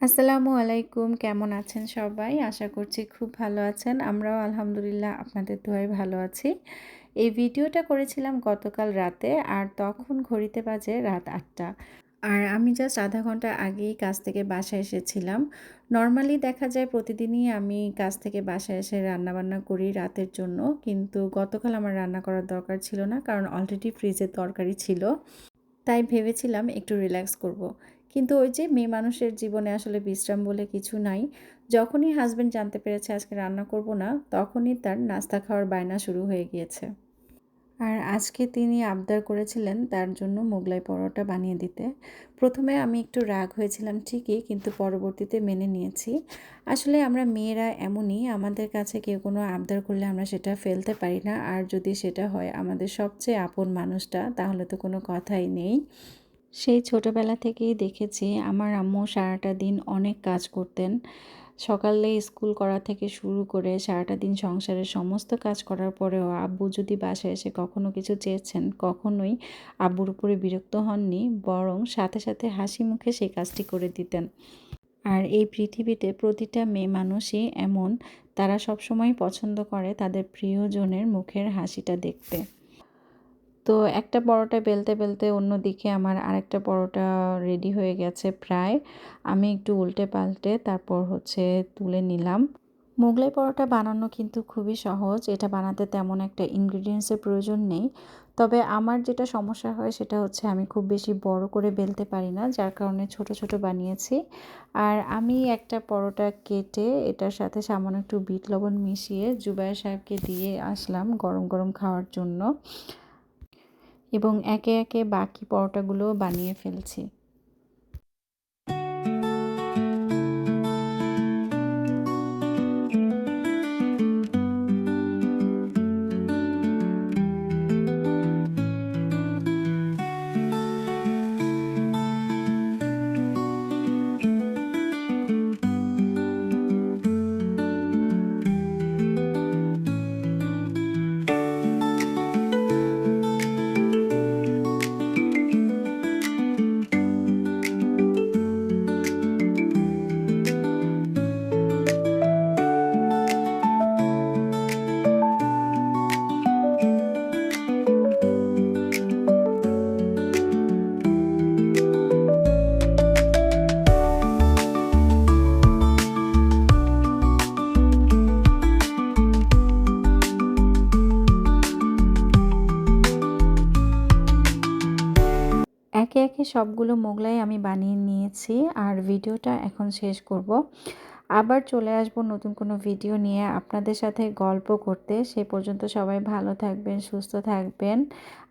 আসসালামু আলাইকুম। কেমন আছেন সবাই? আশা করছি খুব ভালো আছেন। আমরাও আলহামদুলিল্লাহ আপনাদের দোয়ায় ভালো আছি। এই ভিডিওটা করেছিলাম গতকাল রাতে আর তখন ঘড়িতে বাজে রাত ৮টা। আর আমি জাস্ট ০.৫ ঘন্টা আগেই কাজ থেকে বাসায় এসেছিলাম। নরমালি দেখা যায় প্রতিদিনই আমি কাজ থেকে বাসায় এসে রান্নাবান্না করি রাতের জন্য। কিন্তু গতকাল আমার রান্না করার দরকার ছিল না। কারণ অলরেডি ফ্রিজে তরকারি ছিল। তাই ভেবেছিলাম একটু রিল্যাক্স করব। কিন্তু ওই যে মেয়ে মানুষের জীবনে আসলে বিশ্রাম বলে কিছু নাই। যখনই হাসব্যান্ড জানতে পেরেছে আজকে রান্না করব না, তখনই তার নাস্তা খাওয়ার বায়না শুরু হয়ে গিয়েছে। আর আজকে তিনি আবদার করেছিলেন তার জন্য মোগলাই পরোটা বানিয়ে দিতে। প্রথমে আমি একটু রাগ হয়েছিলাম ঠিকই, কিন্তু পরবর্তীতে মেনে নিয়েছি। আসলে আমরা মেয়েরা এমনই, আমাদের কাছে কেউ কোনো আবদার করলে আমরা সেটা ফেলতে পারি না। আর যদি সেটা হয় আমাদের সবচেয়ে আপন মানুষটা, তাহলে তো কোনো কথাই নেই। সেই ছোটবেলা থেকেই দেখেছি আমার আম্মু সারাটা দিন অনেক কাজ করতেন। সকালে স্কুল করা থেকে শুরু করে সারাটা দিন সংসারের সমস্ত কাজ করার পরেও আব্বু যদি বাসায় এসে কখনো কিছু চেয়েছেন, কখনোই আব্বুর উপরে বিরক্ত হননি, বরং সাথে সাথে হাসি মুখে সেই কাজটি করে দিতেন। আর এই পৃথিবীতে প্রতিটা মেয়ে মানুষই এমন, তারা সবসময় পছন্দ করে তাদের প্রিয়জনের মুখের হাসিটা দেখতে। তো একটা পরোটা বেলতে অন্যদিকে আমার আরেকটা পরোটা রেডি হয়ে গেছে প্রায়। আমি একটু উল্টে পাল্টে তারপর তুলে নিলাম। মোগলাই পরোটা বানানো কিন্তু খুবই সহজ। এটা বানাতে তেমন একটা ইনগ্রিডিয়েন্টসের প্রয়োজন নেই। তবে আমার যেটা সমস্যা হয় সেটা হচ্ছে আমি খুব বেশি বড় করে বেলতে পারি না, যার কারণে ছোট ছোট বানিয়েছি। আর আমি একটা পরোটা কেটে এটার সাথে সামান্য একটু বিট লবণ মিশিয়ে জুবায়ের সাহেবকে দিয়ে আসলাম গরম গরম খাওয়ার জন্য। এবং একে একে বাকি পরোটাগুলোও বানিয়ে ফেলছি। একে একে সবগুলো মোগলাই আমি বানিয়ে নিয়েছি আর ভিডিওটা এখন শেষ করব। আবার চলে আসব নতুন কোনো ভিডিও নিয়ে আপনাদের সাথে গল্প করতে। সে পর্যন্ত সবাই ভালো থাকবেন, সুস্থ থাকবেন,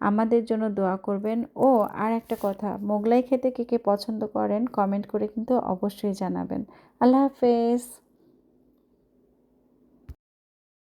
আমাদের জন্য দোয়া করবেন। ও আর একটা কথা, মোগলাই খেতে কে কে পছন্দ করেন কমেন্ট করে কিন্তু অবশ্যই জানাবেন। আল্লাহ হাফেজ।